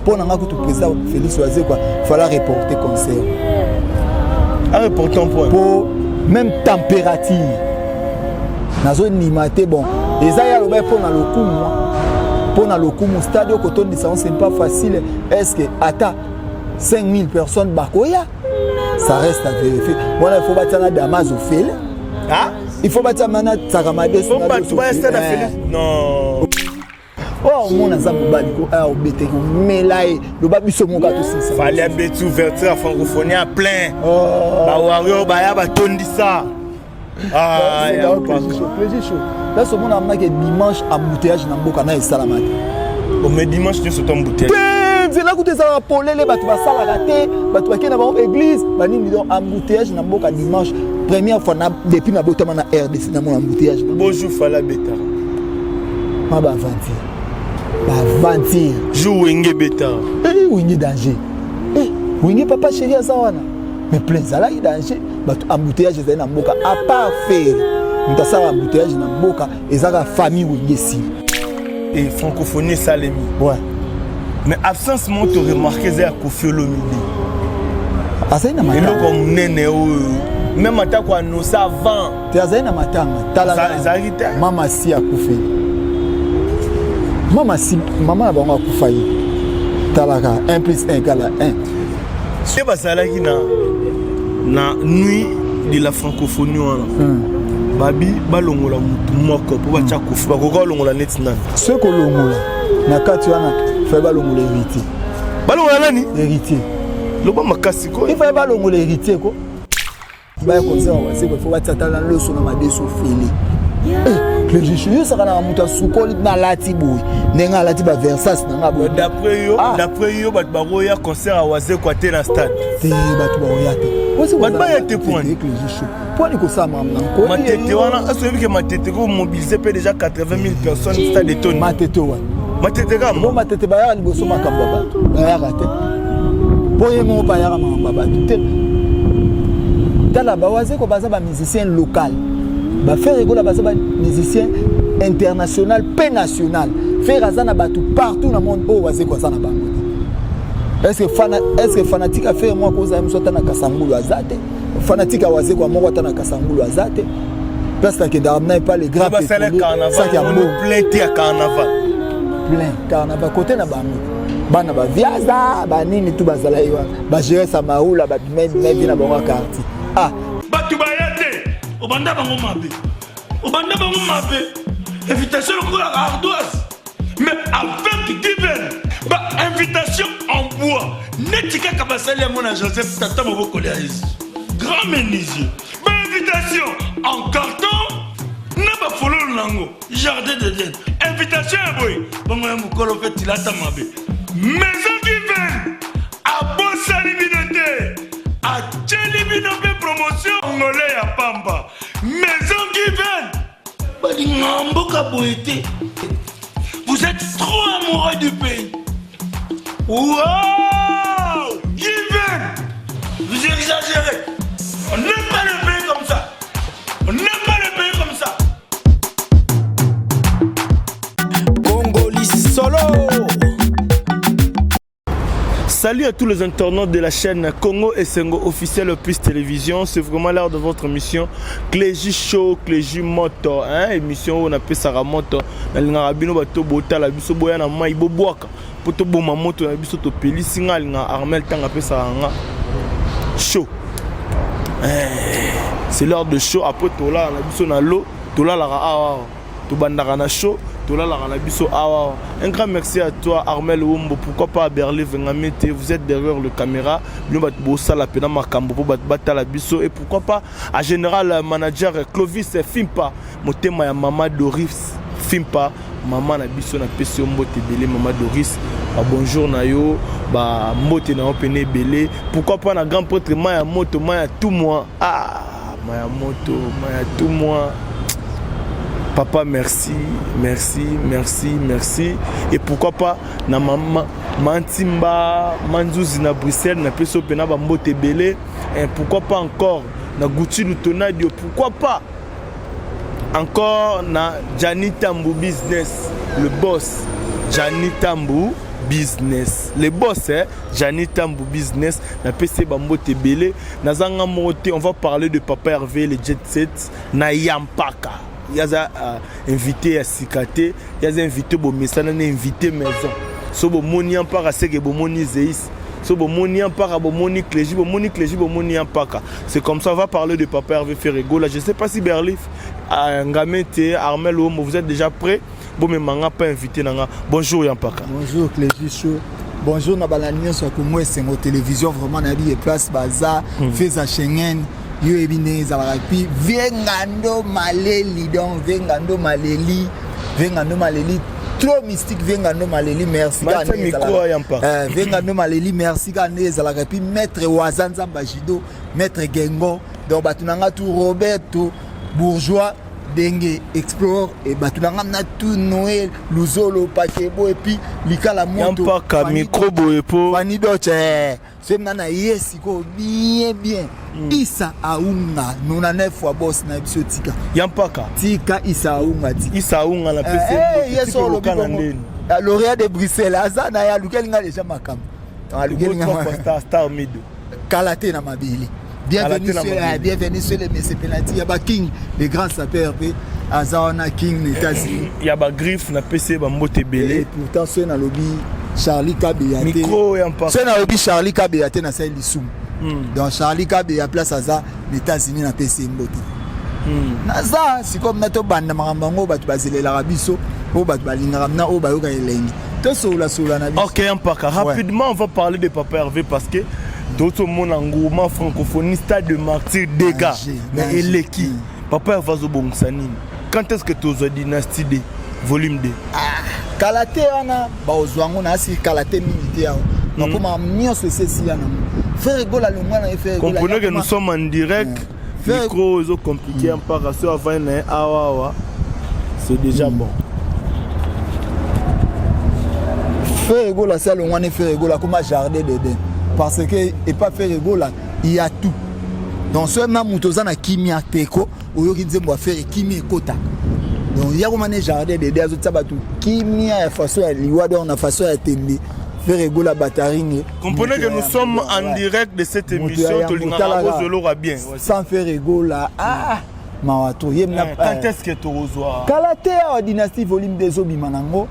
pour n'anga que tout président Félix Oazé quoi fallait reporter concert à reporter un point pour même température nazo nimate bon et ça y a le pour na lokumu pour na lokumu stade au coton de séance c'est pas facile est-ce que ata 5000 personnes bakoya ça reste à vérifier voilà il faut battre na Damas au fil ah il faut battre mana Tsakamade faut battre stade à Félix non oh mon azambo baliko a obete ko melaye le babiso mon gato c'est fallait betu ouverture à francophonie à plein ba wario ba ya ba tondi ça ah il y a plaisir chaud là ce monde amna que dimanche embouteillage na mboka na esalamate au mais dimanche tu sauto embouteillage c'est là que tu ça polele batu ba sala raté batu ba kena ba église ba nini donc embouteillage na mboka dimanche première fois depuis na botama na RDC na mon embouteillage bonjour fala beta ma ba avantir Avantir. Joue Wenge Beta. Wenge danger. Wenge papa chéri à Sawana. Mais plein ça là il danger. Bah embouteillage c'est na mboka à part faire. On t'a ça embouteillage na mboka et ça la famille Wenge si. Et francophonie Salemi. Ouais. Mais absence moi tu remarqué ça Koffi Olomide. Ah ça na matanga. Et comme nene même ata quoi nous ça avant. Tu as ça na matanga. Tala. Mama si a Koffi. Maman a beaucoup failli. Talaka 1 plus 1 égale 1. C'est pas ça là qui na nuit de la francophonie. Babi balongola mutu moko pour ba tchako fa ko longola netina. Ce que longola na kati wana fait balongola héritier. Balongola nani? Héritier. Loba makasi ko. Il fait balongola héritier ko. Ba comme ça on va c'est qu'il faut batata na leçon na madeso fili. Le juge ça kana muta sukoli na lati boy nenga lati ba Versace nanga boy d'après yo bat baroya concert à Oazé quoi te na stade te bat baroya te bat ba yete point point ni ko ça mam nan ko matete wana aso yebi ke matete ko mobiliser pe déjà 80 000 personnes stade de Tony matete wa matete ga bon matete ba ya liboso makamba ba ya raté boye mo ba ya makamba ba te tala ba Oazé ko baza ba musicien local ba faire école ba ba musicien international pe national faire azana batu partout dans le monde oh Oazé ko ça na bango est-ce que fanatique a fait moi cause amso tana kasangulu azate fanatique a Oazé ko moko tana kasangulu azate parce que d'amna pas les grands ça qui a plein te carnaval côté na bango bana ba viaza ba nini tu bazala yo ba gérer sa maoula ba même na bango quartier ah batu bayate obanda bango mabe invitation pour ardoise mais avec divin ba invitation en bois netika kabasali mon Joseph tata moboko le grand menuisier ba invitation en carton na ba follow nango jardin de Dieu invitation boy bongo mukolo fait tilata mabe maison divin a bosali binote a tcheli binote promotion ngolé ya pamba maison divin vous êtes trop amoureux du pays. Wow! Given! Vous exagérez. On n'aime pas le pays comme ça. On n'aime pas le pays comme ça. Congolais solo. Salut à tous les internautes de la chaîne Congo Essengo officiel plus télévision. C'est vraiment l'heure de votre émission Cléji Show, Cléji Moto, hein, émission où on appelle ça Moto. Dans le Arabino bato bota la biso boya na mai boboaka. Poto boma moto na biso to peli singa nga Armel tanga appelle ça show. C'est l'heure de show après tola na biso na lo, tola la awa, to bandaka na show. Un grand merci à toi Armel Wombo, pourquoi pas à Berlin Vengamete, vous êtes derrière le caméra, nous battre la pena makambo pour battre la biso et pourquoi pas à général manager Clovis Fimpa, motema ya Mama Doris Fimpa, maman na biso na PC mbote belé Mama Doris, bonjour na yo, ba mbote na opene belé, pourquoi pas na grand prêtre Maya Moto Maya tout moi, ah Maya Moto Maya tout moi. Papa, merci, merci, merci, merci. Et pourquoi pas, na maman, Mantimba, Manzouzi na Bruxelles, na Peso Pena Bambote Belé. Et pourquoi pas encore, na Gucci Lutonadio, pourquoi pas encore na Gianni Tambou Business, le boss, Gianni Tambou, business. Les boss, hein, Janine Tambou business, na PC Bambo Tebele, na Zanga Moté, on va parler de Papa Hervé, le jet set, na Yampaka. Il y a invité à Sikate, il y a invité Bomessa, il y a invité maison. So Bomoni Yampaka, c'est que Bomoni Zeis. So Bomoni Yampaka, Bomoni Cléji, Bomoni Yampaka. C'est comme ça, on va parler de Papa Hervé Ferrego. Là, je ne sais pas si Berlif, Ngamete, Armel Omo, vous êtes déjà prêts? Bon, mais manga pas invité nanga. Bonjour Yampaka. Bonjour Cléji Show. Bonjour Nabalanion sur moi c'est mon télévision vraiment na bi place bazar fait à Schengen. Yo ebine za rapi vengando maleli donc vengando maleli trop mystique vengando maleli merci Maître micro Yampaka. Vengando maleli merci gané za rapi maître Wazanza Bajido maître Gengo donc batunanga tout Roberto bourgeois Dengue explore et batunanga na tout Noël Luzolo Pakebo et puis likala moto Yampaka micro boepo Fani doche c'est nana yesiko bien Isa Aunga nona 9 fois boss na biso tika Yampaka tika Isa Aunga tika Isa Aunga na PC yeso lo biko lauréat de Bruxelles azana ya lukelinga déjà makam lukelinga star mid Kalate na mabili. Bienvenue sur les Messi Penalty. Il y a King, les grands sapeurs, Azana King, les États-Unis. Il y a Griffe, na PC, Bambote Belé. Et pourtant, c'est dans le lobby Charlie Kabeyate. Micro et un pas. C'est dans le lobby Charlie Kabeyate, na Saïd Lissoum. Donc Charlie Kabeyate, place Aza, les États-Unis, na PC Mbote. Naza, c'est comme Nato Banda Marambango, Batu Bazile l'Arabiso, ou Batu Balingaramna, ou Bayoga Elengi. Tout ça, là, ok, Yampaka. Rapidement, on va parler de Papa Hervé parce que d'autres mon engouement francophonie, stade de martyr, dégâts, mais il est qui? Papa Hervé Zobongsanine. Quand est-ce que tu as dynastie D, volume D? Kalate ana, ba ozwango na si Kalate militaire. Donc comment mieux se ceci ana. Faire gola le mois na faire gola. Comprenez que nous sommes en direct. Micro est compliqué en part à ce avant awa. C'est déjà bon. Faire gola ça le mois na faire gola comme jardin dedans. Parce que et pas faire gola, il y a tout. Donc ce même mutoza na kimia teko, oyo ki nzembo faire kimia kota. Donc il y a comme un jardin dedans autres sabatu kimia façon ya liwa donc na façon ya tembe. Faire gola bataring. Comprenez que nous sommes en direct de cette émission Tolingara bien. Sans faire gola. Mawato yemna. Quand est-ce que tu reçois Kalate a dynastie volume des obimanango.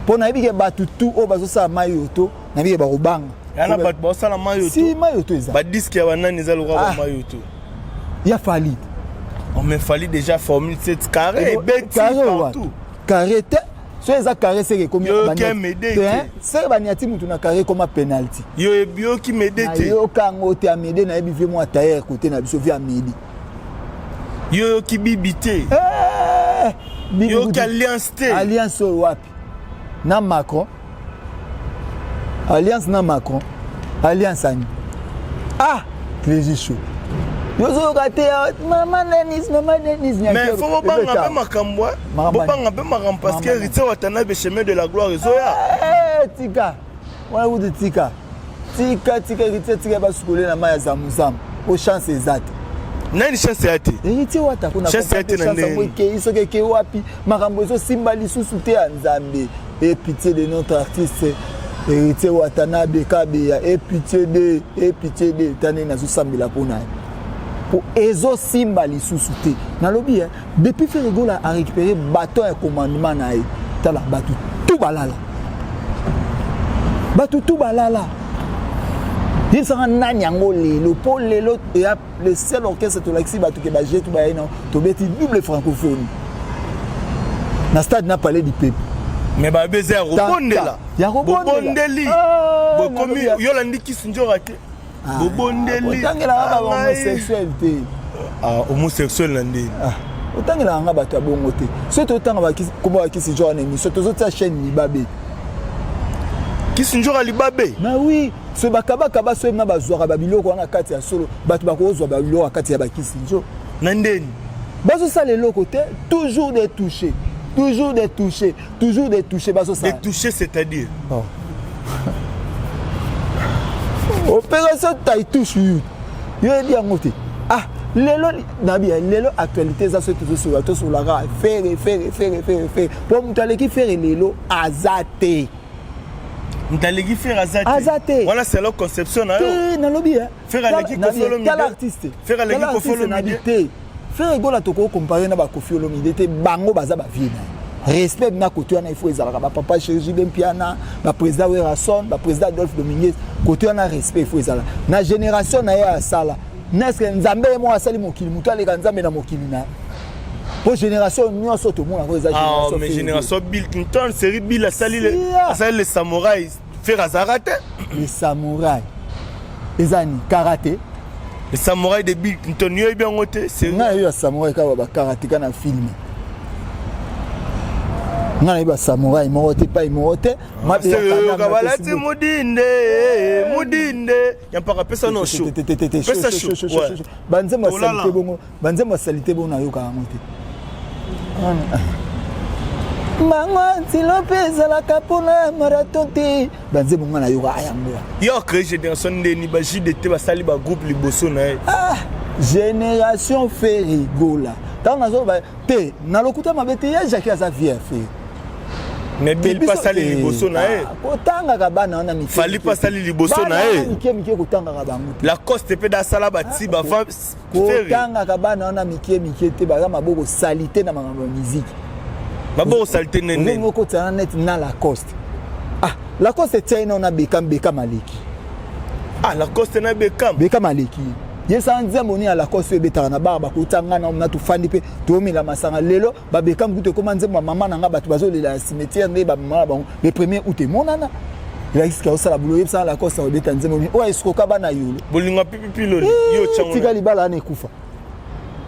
Pour na bige batu tout o bazo sa mayoto, na bige ba robanga. Yana bat ba sala mayoto. Si mayoto eza. Ba disque ya banani za lokwa ba mayoto. Ya fali. On me fali déjà formule 7 carré, bêtise partout. Carré te. So eza carré c'est comme baniati. C'est baniati mutu na carré comme penalty. Yo ebio ki medete. Yo kango te amede na ebi mo atayer côté na biso via midi. Yo ki bibité. Yo ki alliance te. Alliance wapi? Na Macron. Alliance na Macron. Alliance ani. Cléji Show. Yozo gâté maman Denis. Mais faut pas nga makambo. Bopanga be makam parce que rite watana be chemin de la gloire ezoya. Tika. Wana ude tika. Tika rite basukole na maya za muzamu. O chance exacte. Nani chance yate? Rite wata kuna chance yate na ndeni. Iso ke wapi makambo ezo simba lisusu te ya Nzambe. Et pitié de notre artiste héritier Watanabe Kabeya et pitié de tane na zo sambela pona. Pour ezo simba lisusu te. Na lobi depuis Ferregola a récupéré bâton et commandement na ye. Tala batu tout balala. Il sera nanyango lelo pour lelo et le seul orchestre to l'axi batu ke ba jetu ba ina to beti double francophonie. Na stade n'a parlé du peuple. Mais ba baiser robondela. Ya robondeli. Bokomi yolandi kisinjo raté. Bobondeli. Otangela ba homosexualité. Homosexuel nandi. Otangela nga bato bongo te. Soto otanga ba koba kisinjo na émission tozo ta chaîne ni babé. Kisinjo alibabe. Mais oui, ce bakaba so na bazwaka babiloko na kati ya solo, bato bakozwa babiloko kati ya bakisinjo. Nandeni. Bazo ça les côté toujours des touchés. Toujours des touchés. Bazo ça. Des touchés c'est-à-dire opération taille touche you. Yo dit ngote. Lelo lelo actualité ça c'est tout sur la faire. Pour mutale qui faire lelo azate. Ntalegi faire azate. Azate. Voilà c'est leur conception na yo. Nalobi Faire aleki Koffi Olomide. Quel artiste? Faire aleki Koffi Olomide. Faire gola toko comparer na ba Koffi Olomide te bango baza ba vie na. Respect na côté na il faut ezalaka ba papa Chérigi Bempiana, ba président Werasson, ba président Adolphe Dominguez, côté na respect il faut ezalaka. Na génération na ya sala. Neske nzambe mo asali mokili mutu aleka nzambe na mokili na. Pour génération nyonso to mona ko eza génération. Ah mais génération Bill Clinton, série Bill asali les samouraïs faire azarate. Les samouraïs. Ezani karaté. Les samouraïs de Bill Clinton yo bien ngote, c'est nga yo samouraï ka ba karaté kana film. Nga yo samouraï morote pa morote, ma be ka balati mudinde. Y'a pas pesa no show. Pesa show. Banzema salite bongo, banzema salite bongo na yo ka ngote. Mangwa ntilopeza la kapona marathon te banze bonga na yo ayango yo créé génération ndeni ba JDT ba sali ba groupe liboso na génération Ferigola tant nazo ba te na lokuta mabete ya Jacques aza vieux fait mais Bill pas sali liboso na kotanga ka bana na mike fali pas sali liboso na mike kotanga ka bango la coste pe da sala ba ti ba fa kotanga ka bana na mike te ba maboko salité na makambo musique Babo salité nene. Ngo ko tsana net na Lacoste. Ah, Lacoste tsaina na Beckham Maleki. Ah, Lacoste na Beckham Maleki. Yesa nzembo ni Lacoste betara na barba ko tanga na tu fandi pe to mila masanga lelo ba Beckham kuto koma nzembo mama na nga batu bazolela cimetière ne ba mama bango le premier août monana. La iska osala bulo yebsa Lacoste o beta nzembo ni o esko ka bana yolo. Bolinga pipi loli yo chango. Tika libala ne kufa.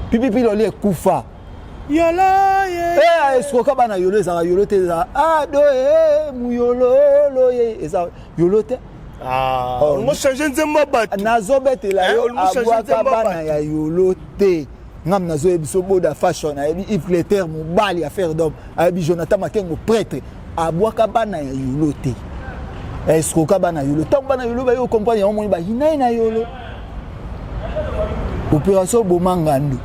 Pipi loli kufa. Yola ye esko ka bana yolo za yolo te za ado mu yolo lo ye eza yolo te on changer nzembo batu nazo betela yo abwa ka bana ya yolo te ngam nazo ebiso boda fashion ayebi Yves Leter mobali affaire d'homme ayebi Jonathan Makengo prêtre abwa ka bana ya yolo te esko ka bana yolo tant bana yolo ba yo comprendre yo moni ba hinai na yolo opération Bomangando.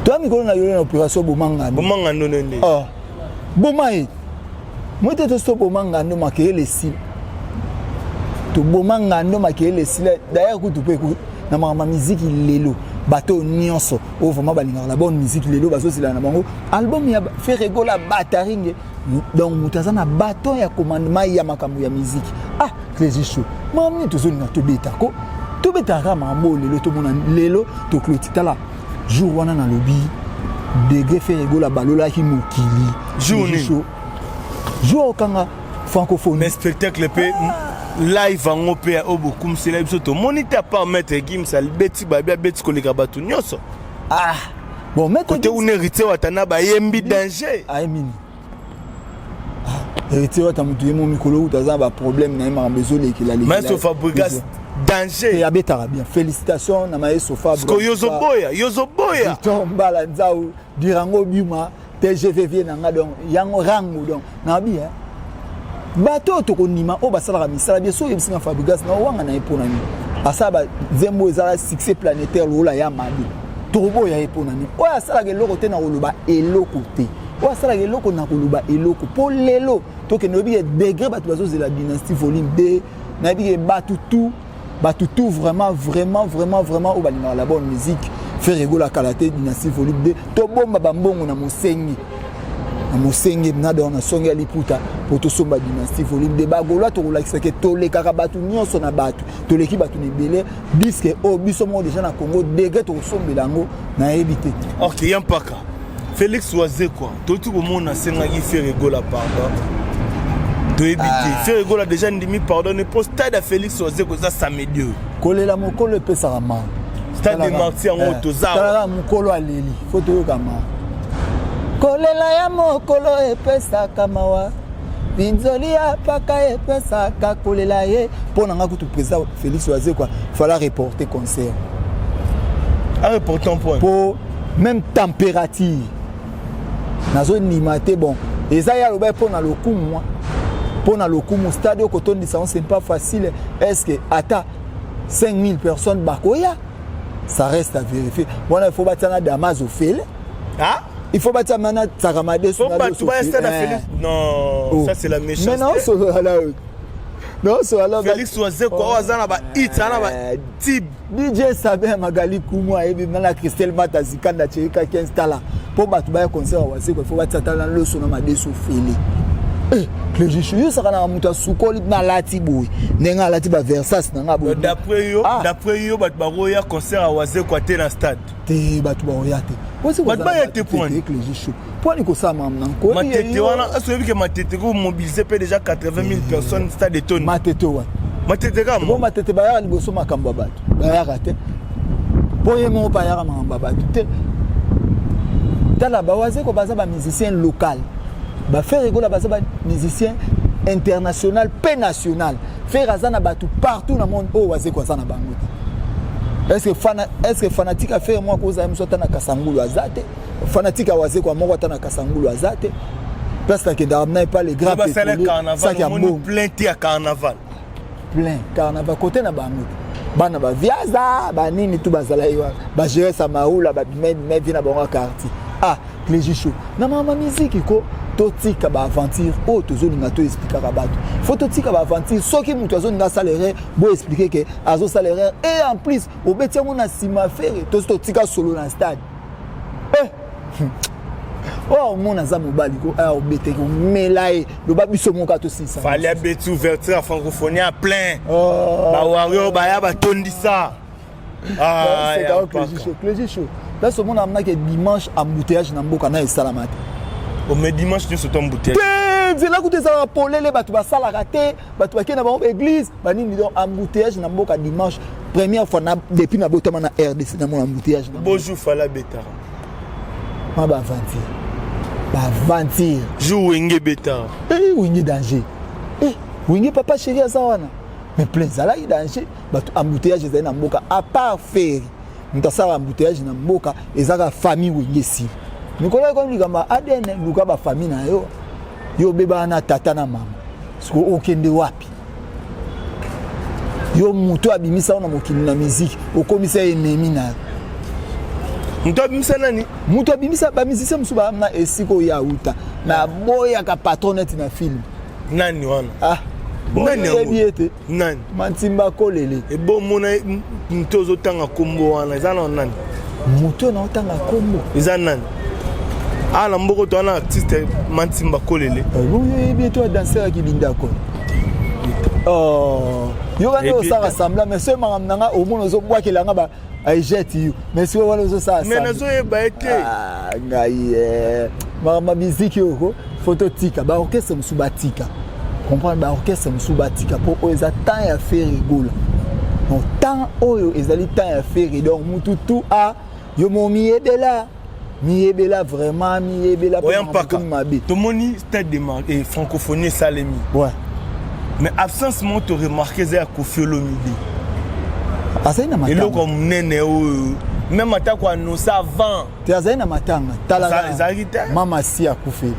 Toi, mi connais une opération Bomangando. Bomangando nene. Ah, Bomae. Moi, tu te stop Bomangando, ma qui est le style. Tu Bomangando, ma qui est le style. D'ailleurs, tu peux écouter. Na ma musique il lelo. Bateau nyonso. Oh, vraiment balinga la bonne musique lelo. Baso c'est là na bango. Album ya fait rigola bataringue. Donc, mutaza na bateau ya commandement ya makambo ya musique. Ah, Crazy Show. Mamni tu zone na to betako. To betaka mambo lelo to mona lelo to clotita là. Jour wana na lobby degré fait rigola balola ki mokili jour kanga francophone mais spectacle pe live en opé au beaucoup c'est là biso moniteur pas mettre Gims al beti ba beti koleka batu nyonso ah bon mettre côté on hérité watana ba yembi danger ah mini hérité watamutu yemo mikolo utaza ba problème na ma besoin lekila mais so Fabregas danger et abetara bien félicitations na maeso Fabregas ko yozoboya tombala nzau dirango bima TGV nanga donc yango rango donc na bien bato to konima o basala misala bien so yebsinga Fabregas na wanga na epona ni asaba zembo ezala succès planétaire lola ya madu turbo ya epona ni o asala ke loko te na koloba eloko te o asala ke loko na koloba eloko po lelo to ke no bi degré bato bazo de la dynastie volume 2 na bi bato tout vraiment au balina la bonne musique faire rigola kalaté dynastie volume 2 to bomba bambongo na mosengi na dona songa liputa pour to somba dynastie volume 2 bagolo to relaxa ke to le karabatu nyonso na batu to leki batu ne belé bisque o biso mo déjà na Congo degré to sombelango na éviter OK yampaka Félix Oise quoi to tu ko mona senga ki faire rigola pardon to éviter faire rigola déjà ndimi pardonner pour stade à Félix Oise ko ça samedi kolela mokolo pesa rama stade de Marti en autoza tala mokolo aleli photo yo kama kolela ya mokolo epesa kamawa binzoli apaka epesa ka kolela ye pona nga kutu président Félix Oise quoi fallait reporter concert à reporter un point pour même température nazo nimate bon ezaya loba pona lokumu pona lokumu stade ko tondi ça c'est pas facile est-ce que ata 5000 personnes bakoya ça reste à vérifier voilà il faut battre Damas au fil ah il faut battre maintenant Tsaramade non ça c'est la méchanceté mais non Non, so alors Félix Wazeko wazana ba hit ana ba tib. DJ Sabin Magali Kumwa et na Christelle Matazika na Cheka 15 tala. Pour battre ba concert Wazeko faut battre tala le son na deso fili. Clégie Chou ça kana muta sukoli na lati boy. Nenga lati ba Versace na ngabo. D'après yo bat ba roya concert Wazeko te na stade. Te bat ba roya te. Bat ba yete point. Clégie Chou. Point ni ko ça mam nan ko. Matete wana aso que Matete ko mobiliser pe déjà 80 000 personnes stade de Tony. Matete wana. Matete kam. Bon Matete ba ya liboso makamba bat. Ba ya te. Boye mo ba ya makamba bat. Te. Tala ba Wazeko baza ba musicien local. Ba faire rigoler baza ba musicien international pe national. Faire azana batu partout dans le monde oh Wazeko azana bango. Est-ce que fanatique a fait moi cause à msota na Kasangulu azate? Fanatique a Wazeko moko ta na Kasangulu azate. Parce que d'amener pas les grands pétroliers. Ça qui a plein à carnaval. Plein carnaval côté na bango. Bana ba viaza ba nini tu bazala yo. Ba gérer sa maoula ba mais vina bango quartier. Ah, Clégie Chou. Na mama musique ko totika ba aventure o tozoni na to expliquer ba bato. Faut totika ba aventure soki mutu azoni na salaire bo expliquer que azo salaire et en plus au betia mona sima faire totika solo na stade. Oh mon azamu baliko a obete ko melaye lo ba biso mon kato 600. Fallait bête ouverture à francophonie à plein. Ba wario ba ya ba tondisa. Ah, c'est Clégie Chou. Là ce monde amna que dimanche embouteillage na mboka na esalamate. O me dimanche tu sauto embouteillage. C'est là que tu as polele batu ba sala raté, batu ba kena ba église, ba nini donc embouteillage na mboka dimanche première fois na depuis na botama na RDC na mon embouteillage. Bonjour fala beta. Ma ba aventure. Ba aventure. Jou wenge beta. Wenge danger. Wenge papa chéri azawana. Mais plein zala i danger. Batu embouteillage za na mboka à part faire. Mtasala embouteillage na mboka ezaka famille wenge si. Nikola comme ligamba ADN luka ba famille na yo. Yo beba na tata na mama. Siko okende wapi? Yo muto abimisa na mokili na musique, okomisa ennemi na. Muto abimisa nani? Muto abimisa ba musicien musuba na esiko ya uta. Na boya ka patronette na film. Nani wana? Ah. Nani yango? Nani? Mantimba kolele. E bo mona muto zo tanga kombo wana ezana nani? Muto na tanga kombo. Ezana nani? Ah la mboko to na artiste Mantimba kolele. Oui bientôt danseur qui binda ko. Oh, yo gani o sara sembla mais ce maram nanga au monde zo bwa kelanga ba ay jet you. Mais si wala zo sa. Mais nazo e ba ete. Ah, ngai mama musique yo ko photo tika ba orchestre musubatika. Comprendre ba orchestre musubatika pour oza temps ya faire rigola. Donc temps oyo ezali temps ya faire donc mutu tout a yo momi ebela. Miebela vraiment miebela pour mabe. To moni stade de marque et francophonie salemi. Ouais. Mais absence mon te remarquer ça Koffi Olomide. Ah ça ina matanga. Et là comme nene même ata ko annoncer avant. Tu as ina matanga. Tala. Mama si akufe.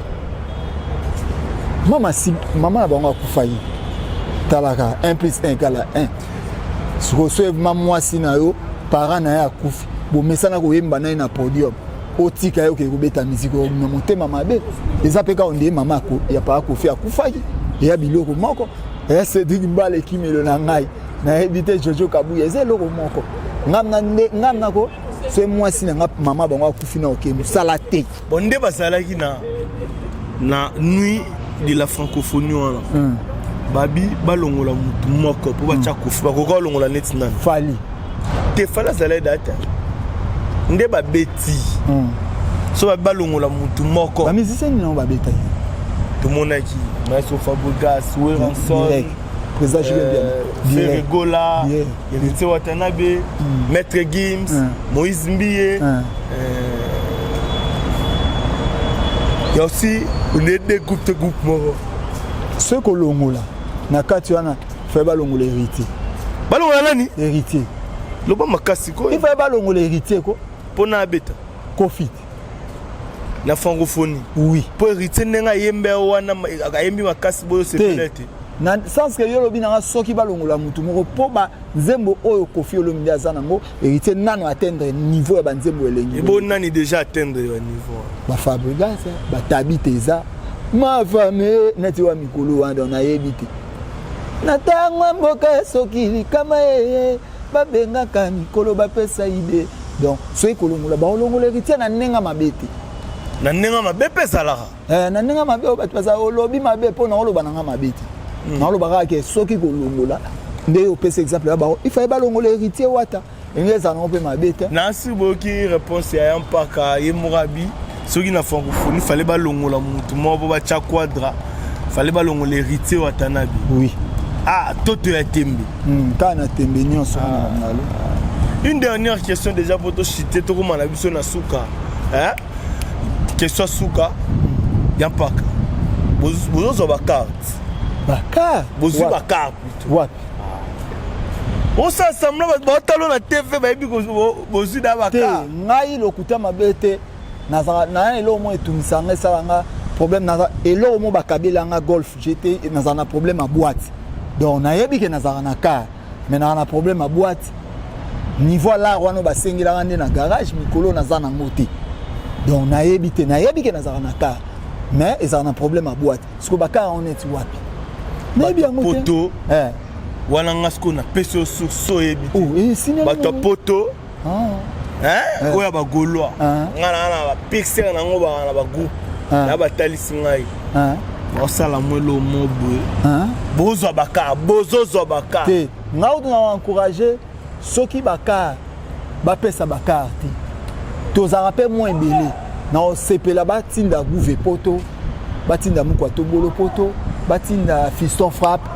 Mama si mama na bango akufa yi. Talaka 1 + 1 = 1. Siko so maman si na yo parent na ya akufi. Bo mesana ko yemba na ina podium. Otika yo ke kubeta musique o motema mabe ezapeka onde mama ko ya pa ko fi akufaki ya biloko moko ese digimbale kimelo na ngai na ebite Jojo Kabuya eze loko moko ngamna ko c'est moi si na mama bango akufi na okemu sala te bonde basalaki na nuit de la francophonie wana babi balongola mutu moko po bacha kufi bakoko longola net nan fali te fala sala data nde ba beti so ba balongola mutu moko ba musicien non ba beta to monaki Maestro Fabregas Weranson président Julien Ferregola Yelitse Watanabe Maître Gims Moïse Mbiye il y a aussi des groupes moko ce que longola na kati wana fait balongola héritier balongola nani héritier loba makasi ko il fait balongola héritier ko pona beta Koffi la francophonie oui pour héritier nenga yembe wana ayembi makasi boyo se pelete na sens que yo lobi na soki balongola mutu moko po ba nzembo oyo Koffi Olomide azanango héritier nano atteindre niveau ya banzembo elengi et bon nani déjà atteindre le niveau ba Fabregas ba Tabiteza ma femme neti wa mikolo wana na yebite natanga mboka soki kama babengaka mikolo bapesa ide donc soki kolongola baolongola héritier na nenga mabete na nenga mabe pesalaka na nenga mabe bato baza olobi mabe mpona oloba nanga mabete na olobaka ke soki kolongola nde opesa exemple ya bao ifaye balongola héritier wata engeza na mpe mabete nasi boki réponse ya mpaka ye morabi soki na francophonie fallait balongola mutu moko bacha quadra fallait balongola héritier watanabi oui toto ya tembe kana tembe nyonso ngalo. Une dernière question déjà pour te citer tout comme on a vu sur la souka hein question souka yampaka bozo ba carte bozo ba carte wapi on s'assemble ba talon na TV ba yebi bozo da ba carte ngai lokuta mabete na elo mo etumisanga salanga problème na elo mo bakabela nga golf j'étais na problème à boîte donc na yebi ke na na car mais na problème à boîte niveau là wana basengela ngande na garage mikolo na zana ngoti donc na yebi ke na car mais ils ont un problème à boîte parce que baka on est wapi na bien poto wana ngasko na peso so yebi bato poto oya ba golwa ngana ba pixel na ngoba na ba groupe na ba talisi ngai osala mwelo mobwe bozo baka te ngaudu na encourager soki baka bapesa baka te tozara pe moins belé na osepela batinda gouve poto batinda mukwa tobolo poto batinda fiston frappe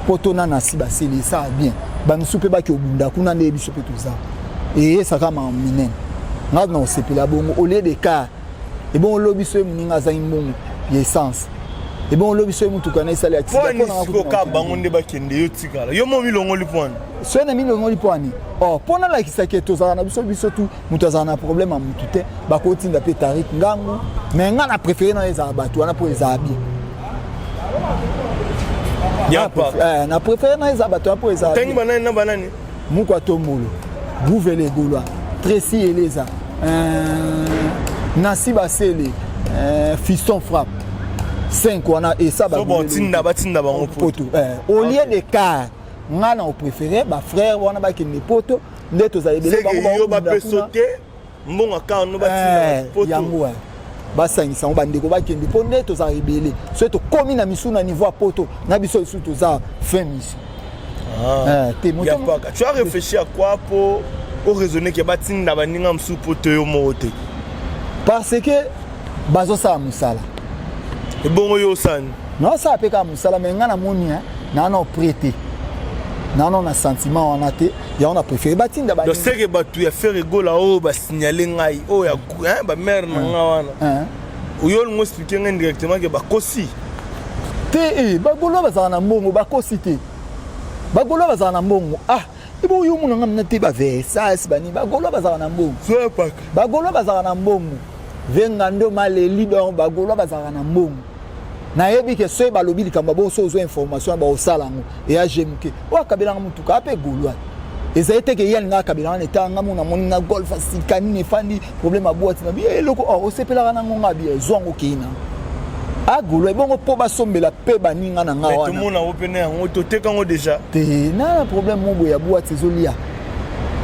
poto na nasi baseli ça bien bamisupe baki obunda kuna nde biso pe toza et ça kama minen ngaudu na osepela bongo au lieu de car et bon lobi so muninga za imbongo essence et bon lobi so mutu kana isali accident ko ka bango nde bakende yo tikala yo mo milongo lipwana so na milongo lipwani pona la kisake tozana na biso tu mutu azana problème a mutu te bakotinda pe tarik ngangu mais nga na préféré na eza batu wana po eza bien na préféré na eza batu po eza tangi banani na banani mukwa tombolo bouvele golwa Tracy Eleza Nasi Basele fiston frappe 5 wana et ça batinda bango poto au lieu de car ngana au préféré ba frère wana ba kende poto ndeto za ebele ba pesote mbonga ka no batinda poto yango basangisa ngo bandeko ba kende po ndeto za ebele so to komi na misu na niveau poto na biso su to za fin mission tu as réfléchi à quoi pour raisonner que batinda baninga msu poto yo mote parce que bazo sa musala et bon yo san non ça peut comme musala mais ngana moni na na prêter na na sentiment on a té et on a préféré batinda ba donc c'est que batu ya faire rigola o ba signaler ngai o ya ba mère na nga wana o yo ngo expliquer ngai directement que ba kosi te ba golo ba za na mbongo ba kosi te ba golo ba za na mbongo ibo yo muna ngam na te ba versa bani ba golo ba za na mbongo so pak ba golo ba za na mbongo venga ndo maleli donc ba golo ba za na mbongo na yebi ke so ba lobi likamba bo so zo information ba osalango et a jemke wa kabela mutu ka pe golo eza ete ke yel nga kabela na tanga muna moni na golf sikani ne fandi problème a boîte na bi eloko o sepela na ngonga bi zongo kina agolo ebongo po basombela pe baninga na nga wana tout monde a opené en auto te kango déjà te na problème mo ya boîte ezolia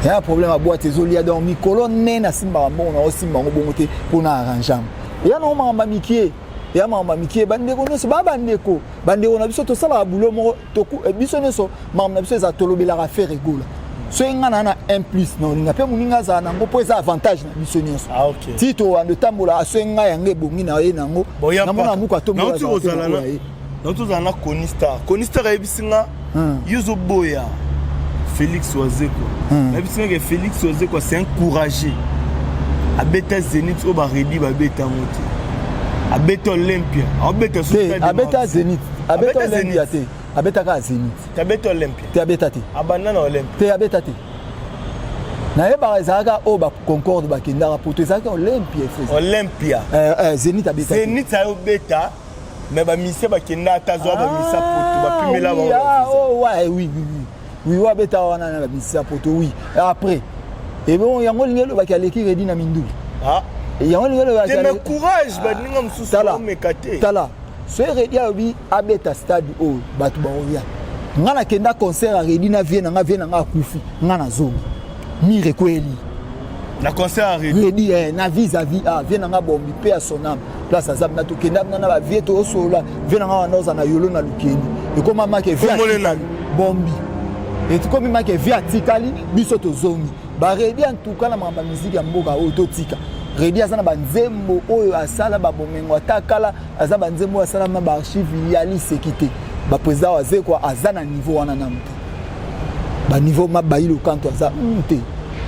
ya problème a boîte ezolia donc mikolo nena simba mbongo na osimba ngobongo te pona arrangeam ya no mamba mikie ya mamba mikie bandeko nyonso bandeko na biso to sala bulo mo toku biso nyonso mamba na biso za tolobela ka faire rigola so ngana na 1 plus non nga pe muninga za nango po eza avantage na biso nyonso OK tito wa ndotambola so nga yange bongi na ye nango na mona muka tombola na tozana Conistar ebisinga yuzo boya Félix Wazeko ebisinga que Félix Wazeko c'est encouragé à beta Zenith au baredi ba beta moti à beta Olympia à beta stade à beta Zenith à beta Olympia te à beta ka Zenith ta beta Olympia te à beta te abandana Olympia te à beta te na ye ba ezaka o ba concorde ba kendara poto ezaka Olympia Zenith à beta Zenith ayo beta mais ba mise ba kenda tazwa ba misa poto ba pimela ba ouais oui wa beta wana na ba misa poto oui après et bon yango lingelo ba kaleki redi na mindu yango lingelo ba kaleki courage ba ninga msusu o mekate tala so redi abi abeta stade o batu ba oya nga na kenda concert a Redi na vie na nga kufi nga na zongi mire kweli na concert a Redi na vis-à-vis vie na nga bombi pe à son âme place azab na to kenda na ba vie to sola vie na nga wana na yolo na lukeni e ko mama ke vie bombi et tout comme que vie atikali biso to zongi ba Redi en tout cas na mamba musique ya mboka o to tika Redi azana banzembo oyo asala ba bomengo atakala azaba banzembo asala ma ba archive ya lisekité ba président waze kwa azana niveau wana na mte ba niveau mabayi le kanto aza mte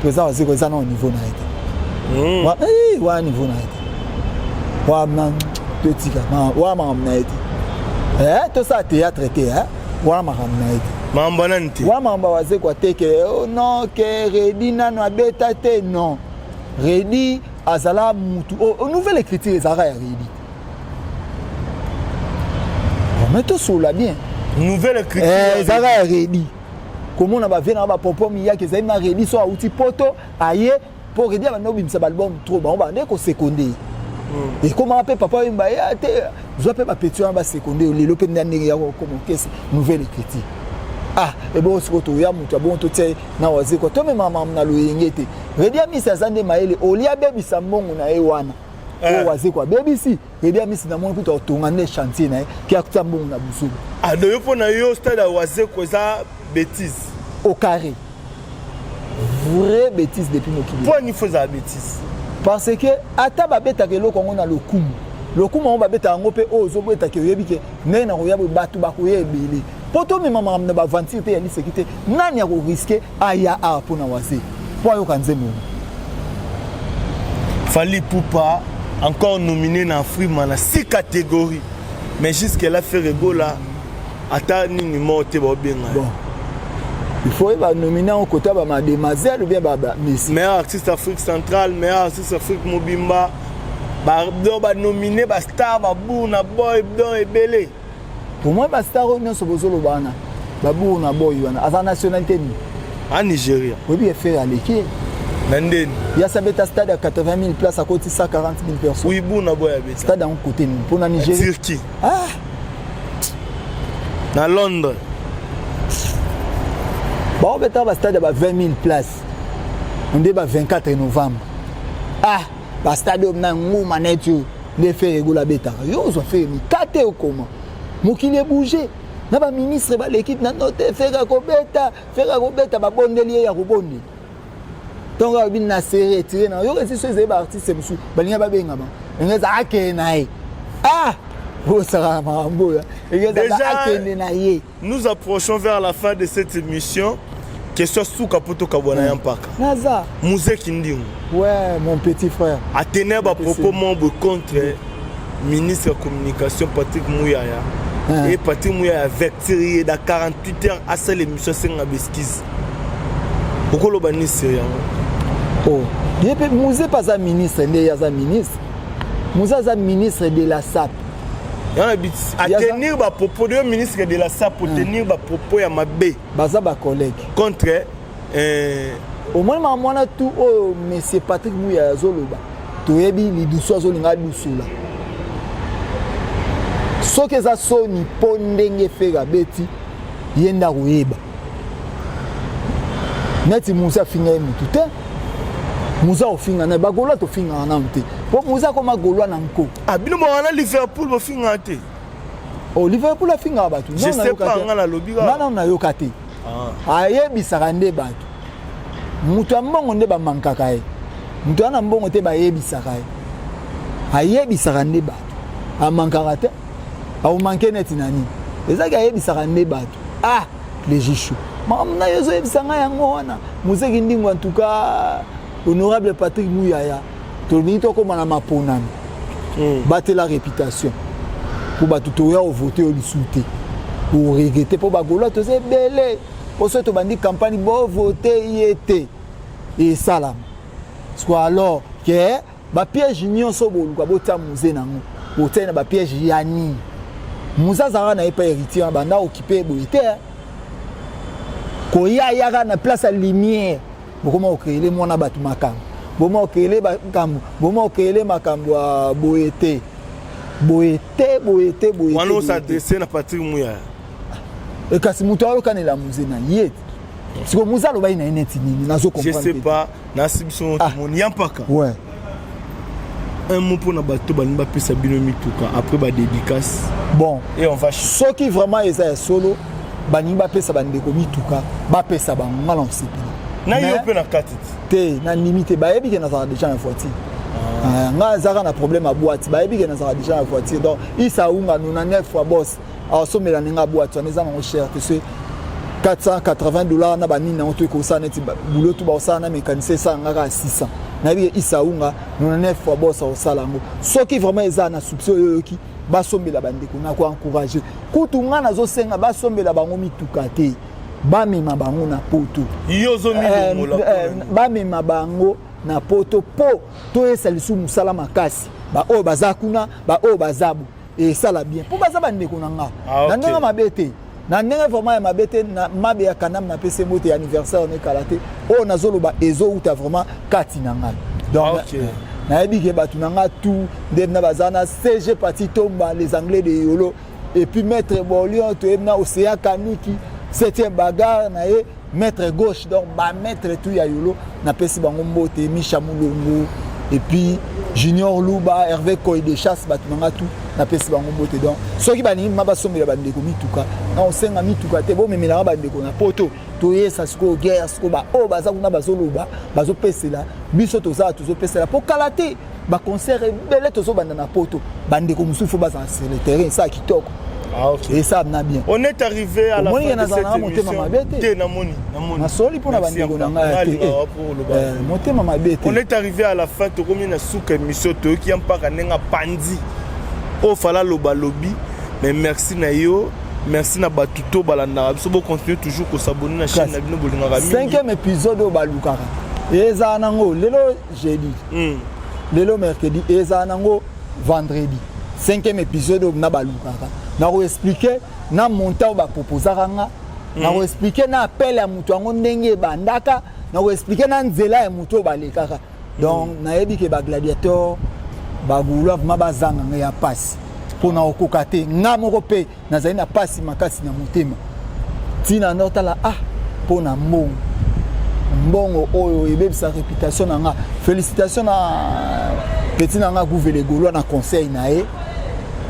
président waze kwa azana au niveau na ete wa niveau na ete wa man to tika wa ma na ete to ça théâtre te wa ma na ete mamba nanti wa mamba waze kwa teke non que Redi nano abeta te non Redi azala mutu nouvelle écriture ezara ya Redi mais tout cela bien nouvelle écriture ezara ya Redi comment on va venir ba popo mi ya ke za na Redi so outi poto aye pour Redi ba no bimsa ba album trop ba on ba ndeko secondé et comment appelle papa imba ya te zo pe ba petit ba secondé lelo pe ndenge ya ko comme kesi nouvelle écriture et bon c'est que ya mutu bon to tse na wazi ko to me mama na lo yengete Redi amisa zande maele olia baby sambongo na e wana o wazi kwa baby si Redi amisa na mona kuto tonga ne chantier na ki akuta mbongo na busu do yo pona yo stade wazi ko za bêtise au carré vraie bêtise depuis mokili pour ni faisait bêtise parce que ata ba beta ke loko ngona lokumu on ba beta ngo pe ozo beta ke yebike ne na ko yabo batu ba ko yebele poto me mama na ba vantir te ya ni sécurité nani ya ko risquer aya a pona wase po yo kanzemo Fally Ipupa encore nominé dans Afrima na 6 catégories mais jusque là fait regola ata ni numéro te ba benga bon il faut ba nominer au côté ba mademoiselle ou bien ba miss meilleur artiste Afrique centrale meilleur artiste Afrique Mobimba ba nominé ba star ba bouna boy don ebele. Pour moi, ba star on se bozo lo bana. Ba bouna boy wana. Asa nationalité ni. En Nigeria. Oui bien fait à l'équipe. Nanden. Il y a ça beta stade à 80 000 places à côté 140 000 personnes. Oui bouna boy abeta. Stade à un côté nous pour la Nigeria. Turquie. Na Londres. Bon beta ba stade à 20 000 places. On débat 24 novembre. Ba stade na nguma netu de faire gola beta. Yo so fait ni kate o comment. Mokile bouger. Na ba ministre ba l'équipe na note faire ko beta ba bondeli ya ko bondi. Donc ba na serré tiré na yo que si ces artistes musu ba linga ba benga ba. Ngeza akenai. Nous approchons vers la fin de cette émission. Question sous Kapoto Kabwana Yampaka. Naza. Mouzé Kindim. Ouais, mon petit frère. A tenir à propos membre contre ministre de la Communication Patrick Mouyaya. Et Patrick Mouyaya avec tiré dans 48 heures à cette émission c'est une besquise. Pourquoi le banni sérieux? Oh, Mouzé pas un ministre, il est un ministre. Mouzé est un ministre de la SAP. À tenir à propos du ministre de la SAP pour tenir à propos de ma B. Baza ba collègue. Contre. Au moins, moi, tout, monsieur Patrick Mouyaya Zoloba. Tu es bien, il doit zolinga doucement. Ce que ça sonne, pondenge fera beti, yenda rueba. Neti Moussa finga mututé. Moussa au finga na bagola to finga na mte. Pour Moussa comme agolwa na nko. Abino mo na Liverpool mo finga te. Oh Liverpool a finga batu. Je sais pas nga na lobby ga. Non na yokate. Ayebi sakande batu. Mutu ambongo nde ba mankaka e. Mutu ana mbongo te ba yebi sakai. Ayebi sakande batu. Amankaka te. Au manquer net nani. Ezaki ayebi sakande batu. Les jichou. Mamna yozo yebi sanga yango wana. Muzeki ndingo en tout cas honorable Patrick Mouyaya. Toni to comme na maponami. Battre la réputation. Pour batutoya au voter au insulter. Pour regretter pour bagola to c'est belé. Pour ce to bandi campagne bon voter yete. Et salam. Soit alors que ba piège union so bolu kwa bota muze nango. Bota na ba piège yani. Muza zara na pas héritier banda occupé boité. Ko ya yaka na place à lumière. Comment créer les mona batu makam. Comment créer les makam. Comment créer les makam boité. Boité. On s'adresse à Patrick Mouyaya. Et kasi muto ayo kanela muzena yet. Siko muzalo ba ina ineti nini nazo comprendre. Je sais pas, na sibison tout monde yampaka. Ouais. Un mot pour na bato banimba pesa bino mituka après ba dédicace. Bon, et on va ceux qui vraiment eza solo banimba pesa bandeko mituka ba pesa ba ngala nsepeli. Na yo pe na katiti. Te na limite ba yebi ke na za déjà na voiture. Nga zaka na problème à boîte ba yebi ke na za déjà na voiture donc isa unga nous na 9 fois boss. Alors somela ninga boîte on eza na cher que c'est $480 na banini na oto ko sa neti boulot tout ba sa na mécanicien ça ngaka 600. Na bi isaunga nous na 9 fois boss au salango. Ceux qui vraiment eza na soupçon yoki ba sombela bandeko na ko encourager. Kutu nga na zo senga ba sombela bango mituka te. Ba mema bango na poto. Yo zo mi ba mema bango na poto po to esa lisu musala makasi. Ba o bazakuna ba o bazabu et ça la bien. Pour baza bandeko na nga. Na ndenge mabete. Na ndenge vraiment ya mabete na mabe ya kanam na pese mote anniversaire ne kalate o nazoloba ezo uta vraiment kati na nga donc na yebi ke batu na nga tout ndem na bazana CG parti tomba les anglais de yolo et puis maître Bolion to na Océan Kaniki 7e bagarre na ye maître gauche donc ba maître tout ya yolo na pese bango mbote Micha Mulongo et puis Junior Luba Hervé Koy de chasse batu na nga tout na pesi bango mbote donc soki bani maba somela bandeko mituka na osenga mituka te bo memela bandeko na poto to yesa siko guerre siko ba o baza kuna bazoloba bazopesela biso toza tozopesela po kalate ba concert ebele tozobanda na poto bandeko musufu baza sur le terrain ça kitoko. Ah ok. Et ça na bien. On est arrivé à la fin de cette émission. On est arrivé à la fin de la émission qui a pas pandi. Oh fala loba lobby mais merci na yo merci na batuto balanda so bo continuer toujours ko s'abonner na chaîne na bino bolinga rami 5e épisode au balukara eza nango lelo jeudi lelo mercredi eza nango vendredi 5e épisode na balukara na ko expliquer na monta ba proposer nga na ko expliquer na appel ya mutu ngo ndenge bandaka na ko expliquer na nzela ya mutu balekaka donc na yebi ke ba gladiateur bagulwa mabazanga ya pasi pona okokate nga moko pe nazali na pasi makasi na motema tina notala pona mbongo oyo ebebisa réputation nga félicitations na petit nga gouverneur Gaulois na conseil na e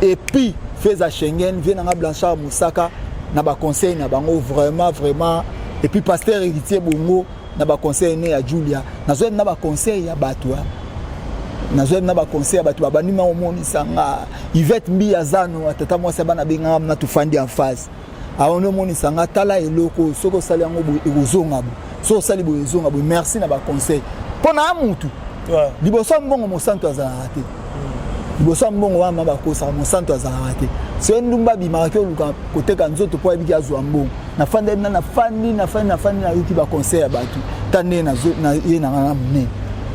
et puis Feza Schengen vient nga Blanchard Moussaka na ba conseil na bango vraiment et puis pasteur héritier Bongo na ba conseil ne ya Julia nazo na ba conseil ya batwa nazo na ba conseil batu babanima omoni sanga Yvette Mbi azano atata mwasa bana benga na tufandi en face awono moni sanga tala eloko soko sali yango ezonga bo so sali bo ezonga bo merci na ba conseil pona amutu liboso mbongo mosanto azarate liboso mbongo wa maba ko sa mosanto azarate se ndumba bi marake oluka koteka nzoto po ebiki azwa mbongo na fandi na yuki ba conseil ya batu tande na ye na mune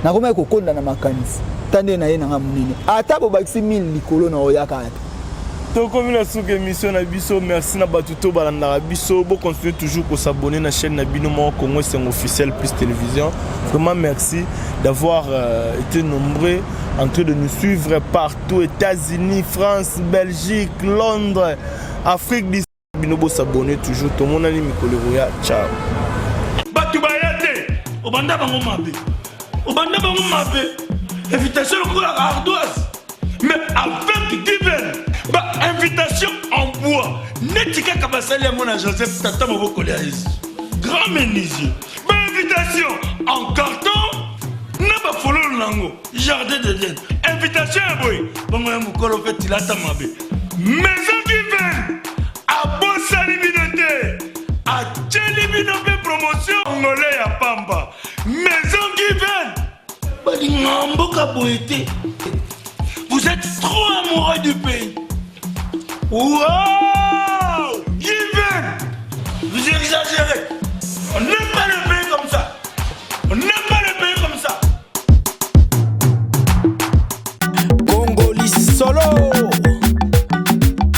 na koma ko konda na makanisi tande na ye na munene ata bo bakisi 1000 likolo na oyaka ata to comme la sous émission na biso merci na batuto balanda biso bo continuer toujours ko s'abonner na chaîne na bino mo Congo c'est officiel plus télévision vraiment merci d'avoir été nombreux en train de nous suivre partout États-Unis France Belgique Londres Afrique du Sud bino bo s'abonner toujours tout mon ami Mikolo Roya ciao batu bayate obanda bango mabe invitation à ardoise mais avec divers invitation en bois netika kabasali à mon Joseph Tata Moboko grand menuisier invitation en carton na ba follow nango jardin de Dieu invitation à boy bongo ya mukolo fait tilata mabe maison divers à bosali binote à Tchelibino promotion ngolé ya pamba maison divers vous êtes trop amoureux du pays. Wow! Given! Vous exagérez.